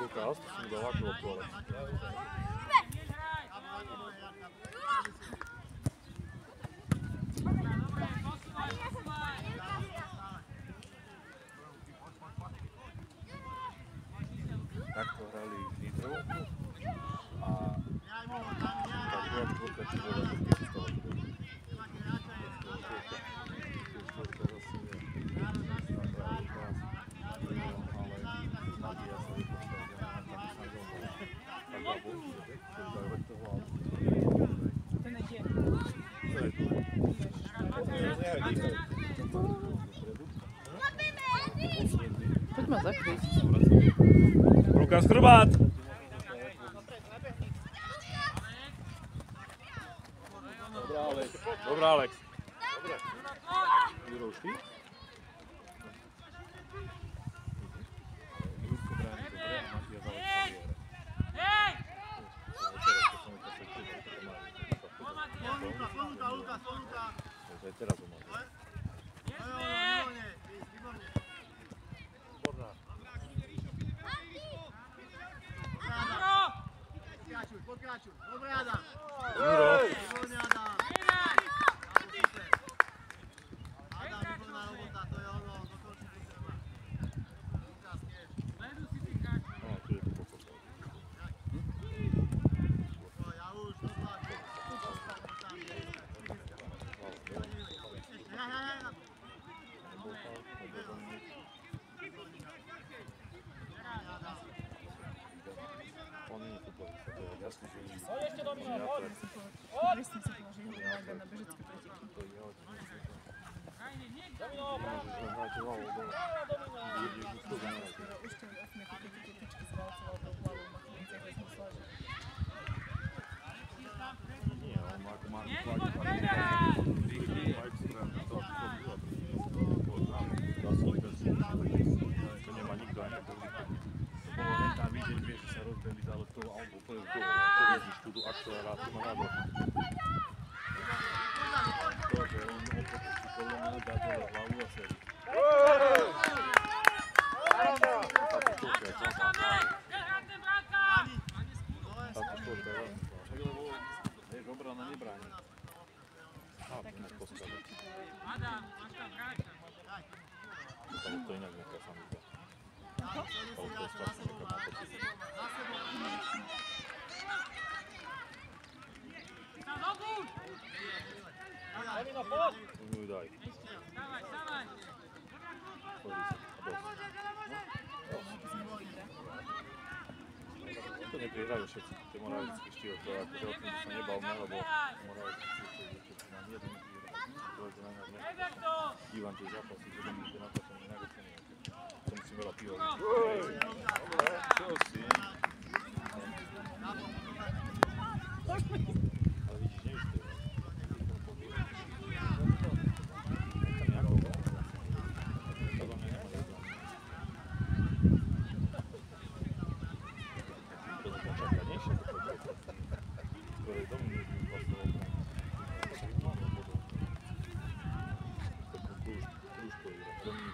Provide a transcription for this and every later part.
Lukáš, to som dal ako okolo. Takto hrali Nitru a tá druhá štvorka, čo bola, to keď sa stala Poď ma zakryť. Lukáš, chrbát! Dobrá, Alex. Dobrá, Alex. Dobre. Juro, už ty? Jurko bráni dobre a Matias Alex tam je. Teraz ho máš. Pokračuj, dobre Adam. Juro. Výborne Adam. Adam, výborná robota, to je ono, dokončí to treba. No, tu je to pokočal. Ja už, dopláču. On nie je futbolista, to je jasný, že nie. Poď ešte do mňa, poď! Presne sa to, že jeho vláda na bežecké preteky. Domino, práve! Už to vlastne ako keď tie tyčky zvalcoval tou hlavou na chvíľice, keď som myslela, že... Nie, on má ako Mark to nemá nikto ani to bolo len tam vidieť, vieš, že sa rozbehli za toho alebo úplne z toho, to jezdíš tu do akcelerá, to má nádor. To, že on opočí podľa mňa dá dole hlavu a sedí. Táto štvorka je celá. Táto štvorka je veľmi slabá. Však lebo, vieš, obrana nebráni. Máš postaviť. To je inak nejaká samita. Ale to je strašne nejaká má pocit. Domino, poď! Už mu ju daj. To neprihrajú všetci, tie moravický štýl, to je akože o tým, že sa nebavme, lebo moravický štýl, že nám jeden vyhrá, na nás nechce. Dívam tie zápasy, že budem na to, som inak ocením. To musím veľa pivo. Čo si? Ale vidíš, nevíš to.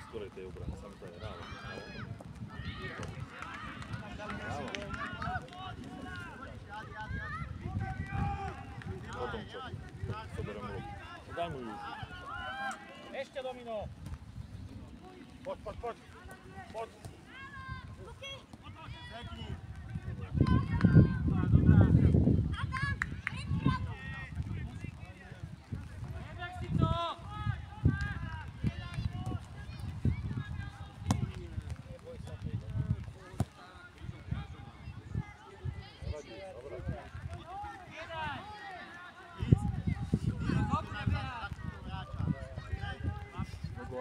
Skorej tej obrany, sami to je ráno. Potom čo? To berem lop. Daj mu ju. Ešte Domino! Poď, poď, poď. Poď.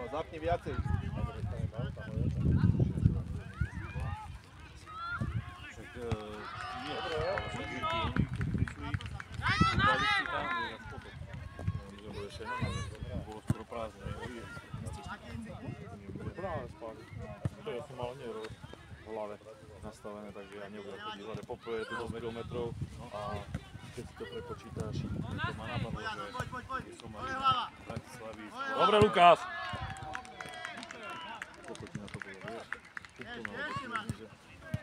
Zapni viacej. Však nie, však bolo ešte bolo skoro prázdne. Práve spali. To ja som mal nie v hlave nastavené, takže ja nebudem chodiť hľadať. Poprvé je to do metrov a keď si to prepočítaš, to ma napadlo, že som mal Bratislavy. Dobre, Lukáš! Koľko ti na to bolo, vieš?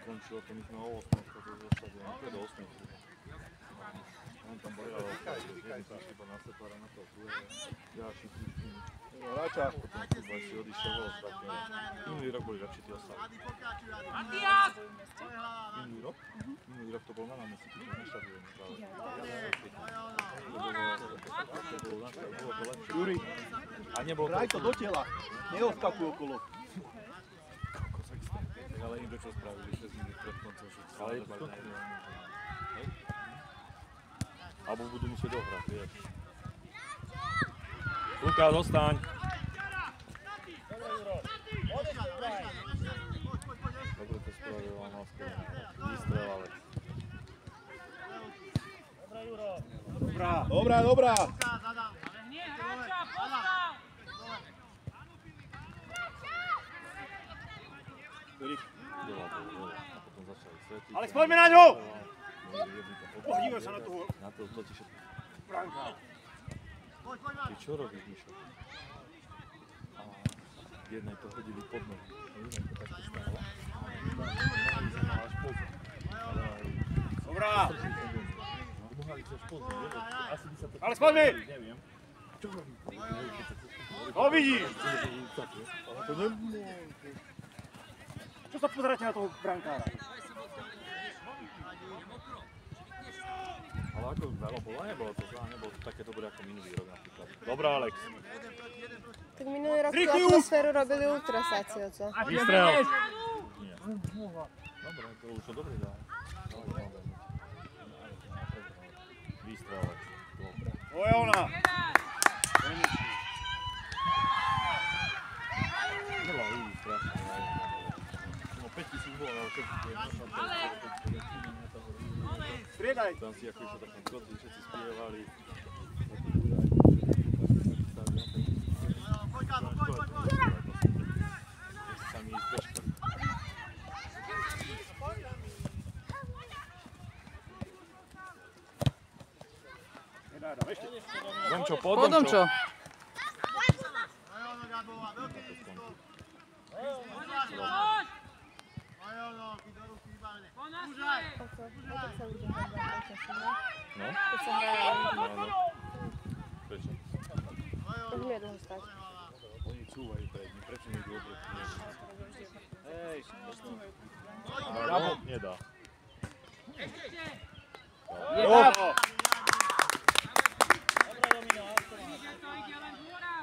skončilo, to my sme o 8 chodili zo štadiónu, to je do 8. On tam bojal, jedný prišli iba na separa na to, druhé, ďalší prišli. Hráča. Potom futbal si odišiel, bolo strašne. Minulý rok boli lepší tí ostali. Minulý rok? Minulý rok to bol na námestí, keď na štadióne práve. To bolo to lepšie. Juri, A nebolo hraj to do tela, neodskakuj okolo. Tak ale im to čo spravili 6 minút pred koncom, že ale je to hej? Alebo budú musieť dohrať, vieš. Luka, zostaň! Dobre to spravil, on mal skoro. Vystrel, ale... Dobrá, dobrá. A potom začali svetiť. Alex, poďme na ňu! Podívaj sa na toho. Na to ti všetko. Ty čo robíš, Mišo? Jednej to hodili pod nohy. Jednej to takto stála. Nohali až pod nohy. Dobrá! Nohali až pod nohy. Asi by sa to... Alex, poďme! Neviem. Čo robíš? No vidíš! Ale to nemôže. Čo sa pozeráte na toho brankára? Ale ako veľa bola, nebolo to zlá, nebolo to také dobré ako minulý rok napríklad. Dobrá, Alex. Tak minulý rok tú atmosféru robili ultrasáci, oco. Vystrel! Nie. Dobre, to už to dobre dá. Vystrel, Alex. Dobre. To je ona! Veľa ľudí strašne. No 5000 bolo, ale všetci to je Striedaj! tam si ako išlo takom kotli, všetci spievali. Sami ísť do školy. Domčo, pod Domčo. No? Keď sa hrajú, No. Prečo? už nie je dlho stať. Oni cúvajú pred ním, prečo nie idú oproti nemu? Hej! Bravo! Nedá.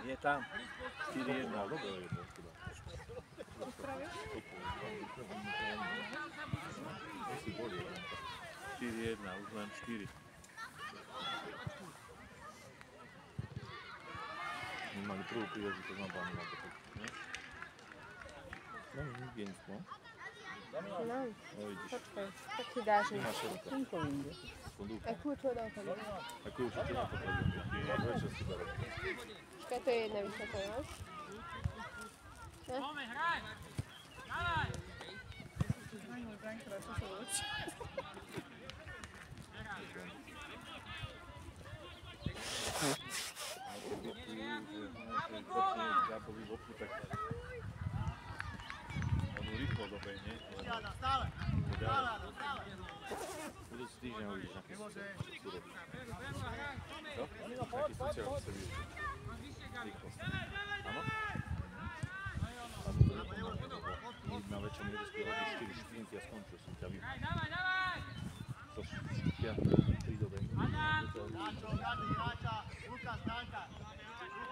Je tam. 4-1, ale dobre je to chyba. Musí boli, 4-1, už len 4. My mali prvú príležitosť na bánu na to, nie? No, nikde nic, no. No, No vidíš, počkaj, tak ti dáš mi. máš šerka. Spondúka. A kľúč ho dal tam. Ako určite nepotrebujem, je väčšie si berú. Počkaj, to je jedna vysoká, no? Zranil brankára, čo sa voči. Gábovi v oku, tak on rýchlo dobehne. Budúci týždeň uvidíš, aký sú robí. Čo? Aký sociál sa vyučí. Rýchlosť. Áno? A to je to na väčšom ihrisku robíš 4 šprinty a skončil som ťa vyučil. To 5. 3 dobehne.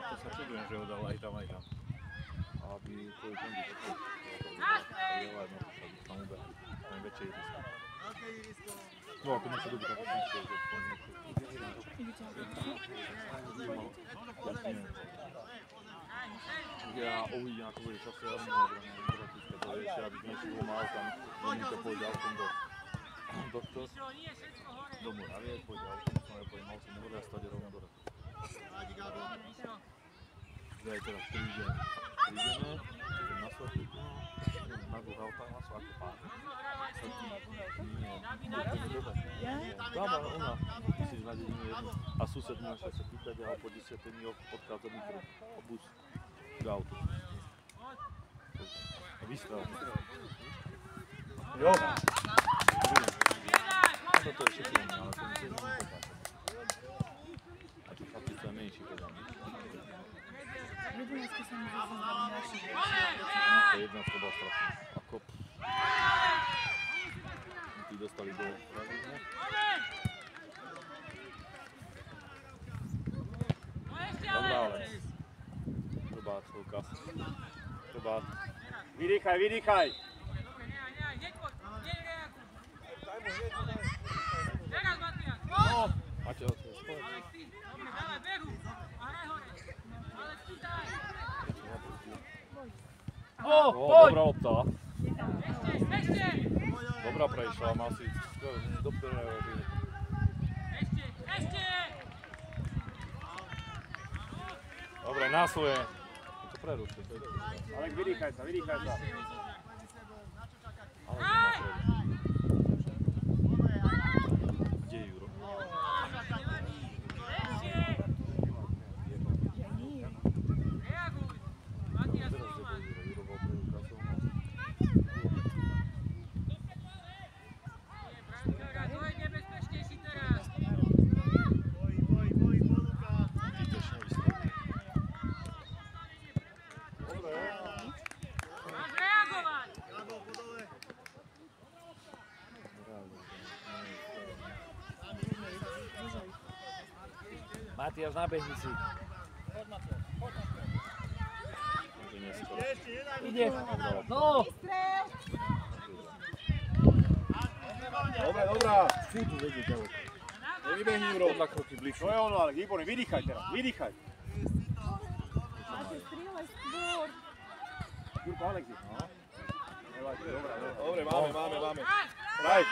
To sa čudujem, že ho dal aj tam, aj tam. Aby tvoju kondíciu prijela jedno, aby tam ubehal. Najväčšie ihrisko. No, ako niečo dobré, tak niečo, že to niečo. Ja uvidím, ako bude čas, ja neviem, praktické, to je ešte, aby niečo bolo mal tam, nemôžete pôjde autom do Moravie, pôjde autom, som pôjde mal som nebude a stade rovno do Rady. Že aj teraz prídeme na Svatlíku, na dvoch autách, na Svatlíku pár. Nie, tam ale ona, musíš na dedinu jednu a sused mi našiel sa pýtať a po 10 mi odchádza mikro, o bus k autu. A vystrel. Jo. Toto je šikovné, ale to musí znamená pokáčať. A tí chlapci sú aj menší podľa mňa. Jedenáctky sa mi zase zdali naši. To je jedna bola strašná. A kop. Tí dostali gól. Dobrá, ale. Probát, Lukas. Probát. Vydýchaj, vydýchaj. Máte ho tu spolu? Dobrá lopta. Dobrá prešla, má si do prvého. Dobre, na svoje. To prerušil, to je dobré. Alek, vydýchaj sa, vydýchaj sa. Ale to má prerušil. Kde je Juro? Matiáš, nabehni si. Ide. No! Dobre, dobrá. Furt vedie ďaleko. Nevybehni, Juro. Podľa kroky bližšie. To je ono, Alek, výborný, vydýchaj teraz, vydýchaj. Máte strieľaj skôr. Jurko, Alek, no. Nevadí, dobrá, dobrá. Dobre, máme. Raj.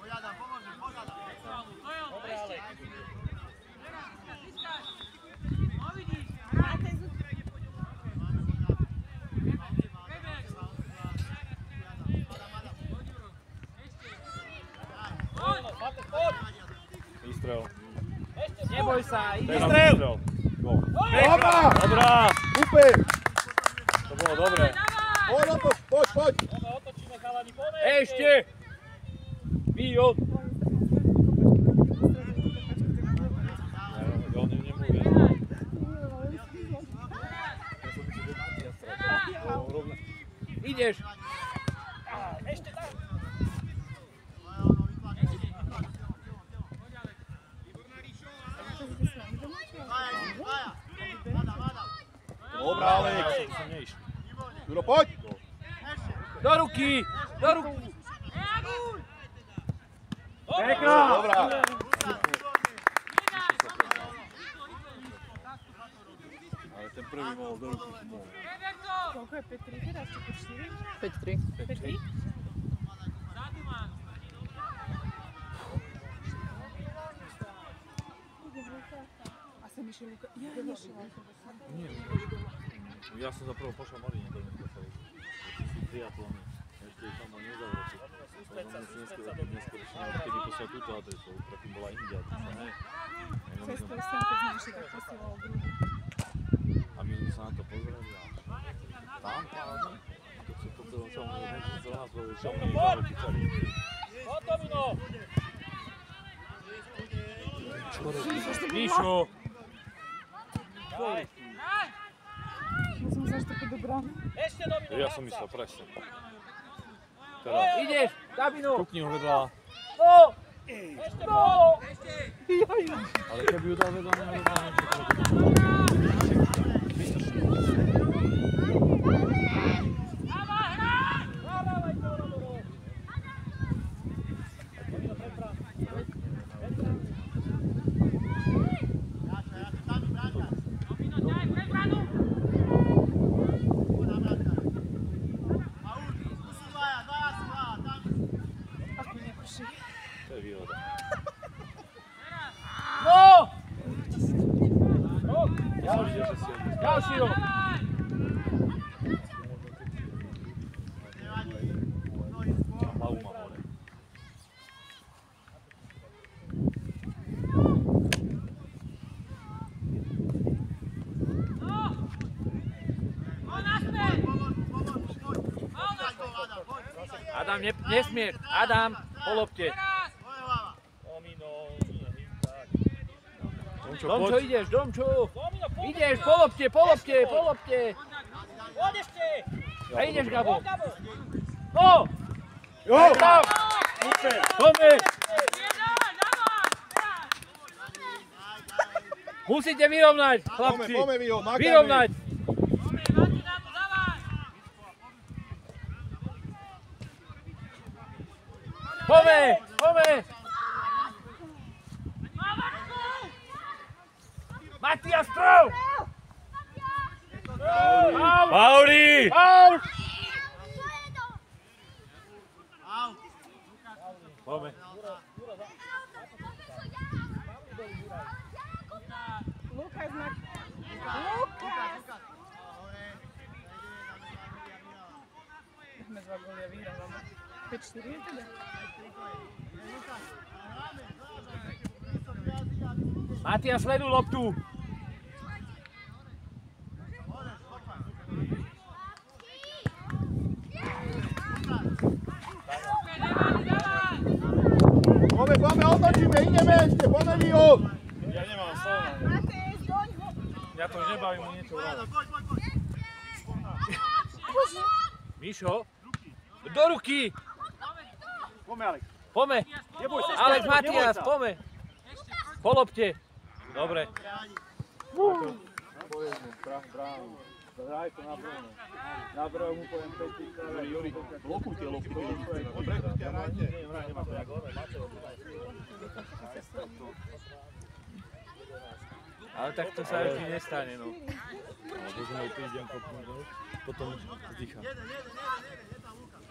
Pojadam, pomôžem, pojadam. Výstrel. Neboj sa, ide. Výstrel! Dobrá. Dobrá! Super. To bolo dobre. Poď. Ešte! Výjo! Ja nemôžem. Ideš! Dobrá, Alex. To som neišiel. Juro, poď. Do ruky! Pekná! Dobrá. Ale ten prvý mohol do ruky. Koľko je 5-3 teraz? Či 5-3. 5-4? 5-3? A sem išiel Luka. Ja nešiel. Nie, ja som za prvo pošla Marine do dneska sa sú triatlony. Ešte tam ho nezavrati. Ale on si neskôr keď je poslal túto adresu, predtým bola India, to sa ne. Cez to sem, keď sme išli, tak posielal druhú. A my sme sa na to pozreli a tam páne. To sú to celom čo mne celá nás boli, čo mne zároky celý. Míšo! Musím zaštopiť do brány. Ja som myslel presne. Teraz Ideš! Dabino! kúkni ho vedľa. No! Ale keby ju dal vedľa, nevedľa, to je výhoda. No! Ja som videl, že si Ďalšího! hlavu má hore. Adam, nesmieš. Adam, po lopte. Domčo, ideš, Domčo. Ideš, po lopte. A ideš, Gabo. No! Jo! Tam! Tome! Musíte vyrovnať, chlapci. Pome, Viho, makajme. Vyrovnať. Pome! Matias, strov! Pauli! Out! Pome. Lukas na... Sme 2 góly a vyhrávame. 5-4 je teda? Matias, sleduj loptu. Pome, otočíme, ideme ešte, pome, Viho. Ja nemám slovo. Ja to nebavím mu niečo rád. Mišo, do ruky. Pome, Alex. Pome. Alex, Matias, pome. Po lopte. Dobre. Bránu. Hraj to na brvno. Na brvno mu poviem Petika. Juri, blokujte loptu. Brekujte a hrajte. Ale tak to sa ešte nestane, no. Alebo že ho prídem kopnúť, potom zdychám.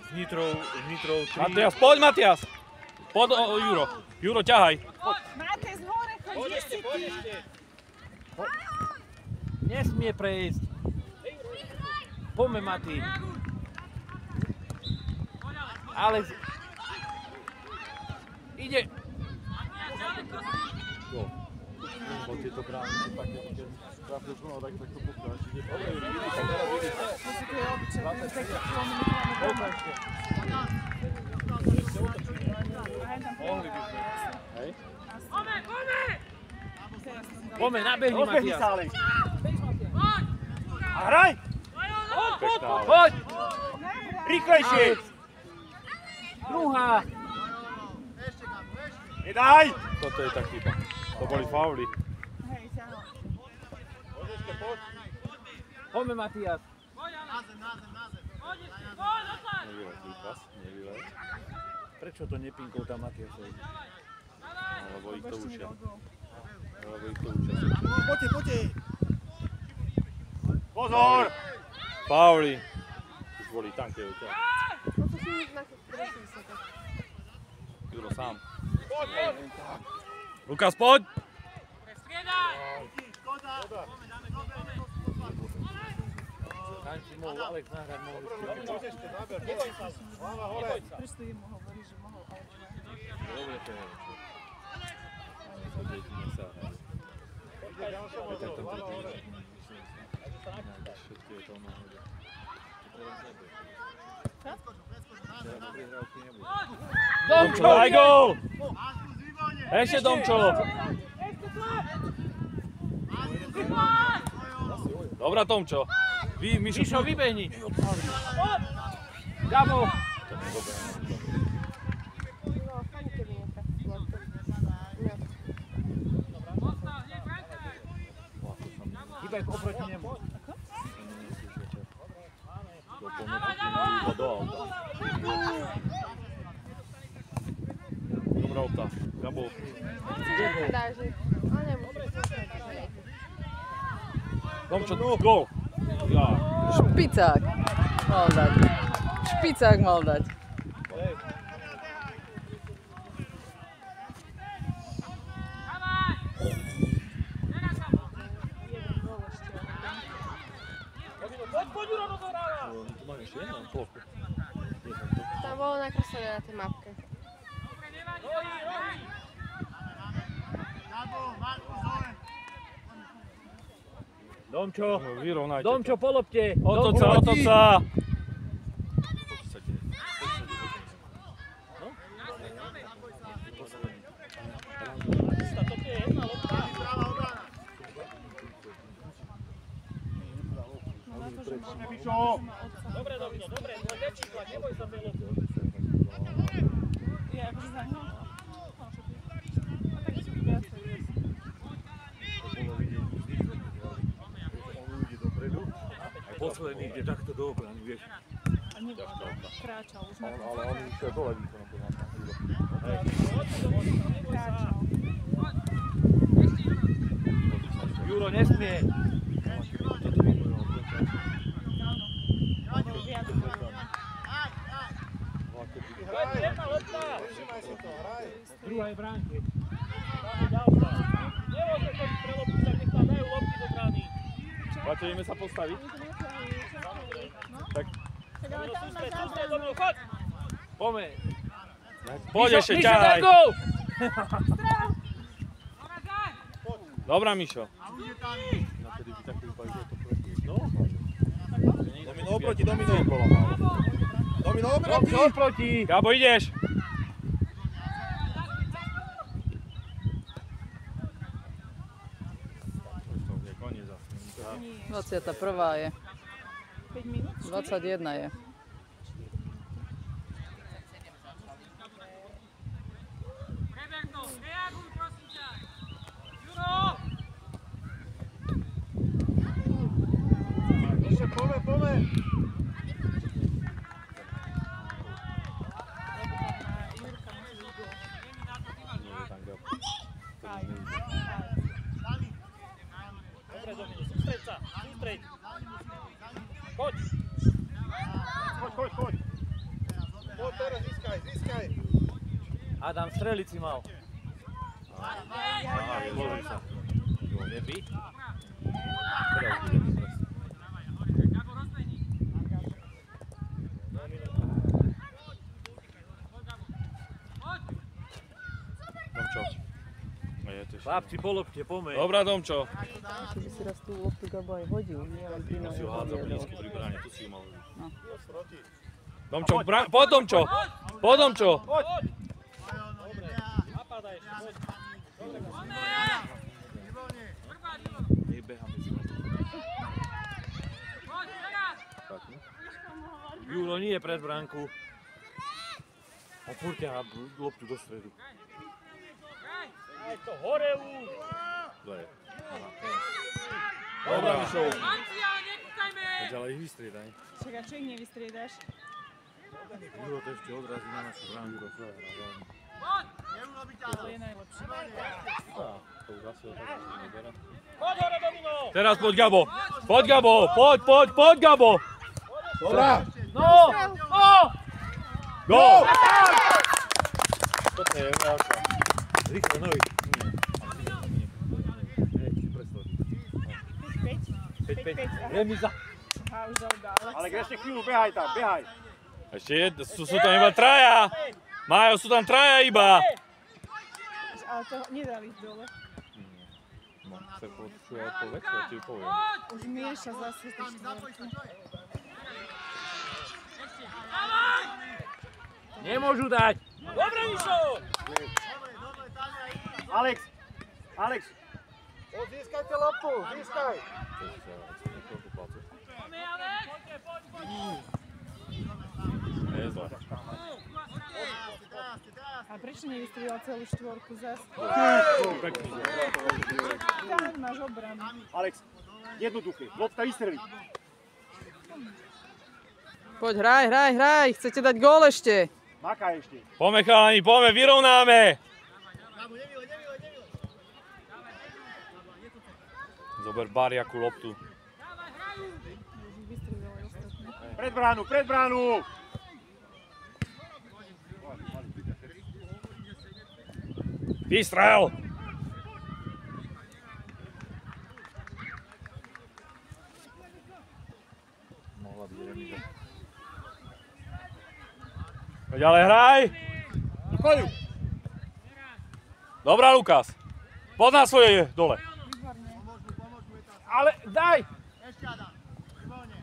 S Nitrou 3. Matias, poď Matias. Poď Juro. Juro, ťahaj. Máte z hore, chodíš si ty! Nesmie prejsť. Poďme, Mati. Alex. Ide. Jo. Po tieto brány sú také, keď trafil znova, tak to pokračí. Dobre, vidíte, teraz vidíte. Musíte je obyčaj, tak kilometrami Mohli by sme. Hej? Poďme, nabehni, Rozbehni Matias. sa, Alex. A hraj! Poď. Rýchlejšie! Druhá. Nedaj! Toto je tá chyba. To boli fauly. Hej, ťaho. Poďme, Matias. Nevylezli pas, nevylez. Prečo to nepinkol tam Matiasovi? Lebo ich to učia. Lebo ich to učia. Poďte! Pozor! Fauly. Už boli tanké od ťa. No to sú znaky, ktoré sú vysoké. Juro sám. Lukas, poď! Tanči mohol, Alex nahrať, mohol Prečo jemu hovorí, že mohol Alex nahrať? Dobre to je. To deti nesáhrajú. Aj tak tam predvídajú. Všetky je to náhodou. Domčo, daj gól! Ešte Domčo! Dobrá, Tomčo. Mišo, vybehni! Gabo! No, fajn, keby netrafil loptu. No. Hýbaj oproti nemu. Dobrá opta. Gabo. Dáži. Ale nemusíš. Tomčo, gól. Ja. Špicák mal dať. Špicák mal dať. Tu mám ešte jednu plochu. Tam bolo nakreslené na tej mapke. Domčo! Vyrovnajte. Domčo, po lopte! Otoč sa! Mišo! Dobre, Domino, dobre, väčší tlak, neboj sa tej lopty. Je akože za ňou. A tak sú viacej. Posledný ide takto do obrany, vieš. A nevláda. Kráčal už na tom. Ale on išiel dole výkonom to nás. Kráčal. Juro, nesmie! Jedna lopta! V druhej bránke. Nemôžete to pre loptu, tak nech tam dajú lopty do brány. Máte, ideme sa postaviť? Tak Sústred, Domino, chod! poďme. Poď ešte, Mišo, ťahaj! daj gól! Dobrá, Mišo. Domino oproti, Domino. Domino oproti. Oproti. Gabo, ideš? Nie. 21. je. 5 minút? 21 je. Pome. Jurka musí ísť gól. Dobre, Domino, sústreď sa, sústreď. Choď! Choď. Poď teraz, získaj. Adam, streliť si mal. Aha, pozri sa. Nebí? Domčo. Chlapci, po lopte, pomeň. Dobrá, Domčo. Keby si raz tú loptu Gabo aj hodil, nie len ty Ja nohy si ho hádzal hodil. blízky pri bráne, tu si ho mal. No. Domčo, poď Domčo! Poď Domčo! Napadaj ešte, poď. Nebehám medzi nami. Juro, nie je pred bránku. On furt ťahá loptu do stredu. Aj to hore už. Kto je? Dobrá, Mišo. Ďalej ich vystriedaj. Však a čo ich nevystriedaš? Juro to ešte odrazí na našu bránu. To je najlepšie. To už asi tak nebere. Poď hore, Domino. Teraz poď Gabo! Poď Gabo! Poď Gabo! Dobrá. No! Go! Toto je veľká. Rýchlo nohy. Hej, si predstav. 5-5. Remiza. A už zaudal. Ale ešte chvíľu, behaj tam, behaj. Ešte sú tam iba traja. Májo, sú tam traja iba. Ale to nedali dole. No, sa počuje aj po veci, ja ti poviem. Už mieša zase tie štvorky. Nemôžu dať. Dobre, Mišo. Alex. Získajte loptu, získaj. Nie je zle. A prečo nevystrelila celú štvorku zase? Tam máš obranu. Alex, jednoduché, lopta vystrelí. Poď, hraj. Chcete dať gól ešte? Makaj ešte. Poďme chalani, vyrovnáme. Zober Bariaku loptu. Vystrelila ostatné. Pred bránu. Vystrel! Mohla byť remiza. Ďalej hraj! Dobrá, Lukas. Poď na svoje dole. Ale daj! Ešte Adam, výborne.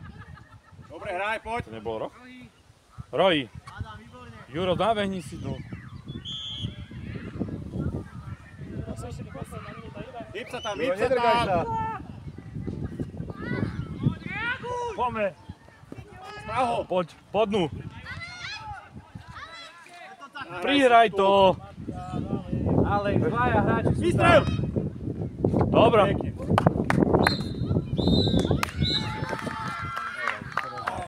Dobre, hraj, poď. To nebol roh? Roji. Adam, výborne. Juro, nabehni si tu. Hyb sa tam. Poďme. Praho. Poď, po dnu. Prihraj to. Alex, dvaja hráči sú Vystrel! Dobre. Pekne.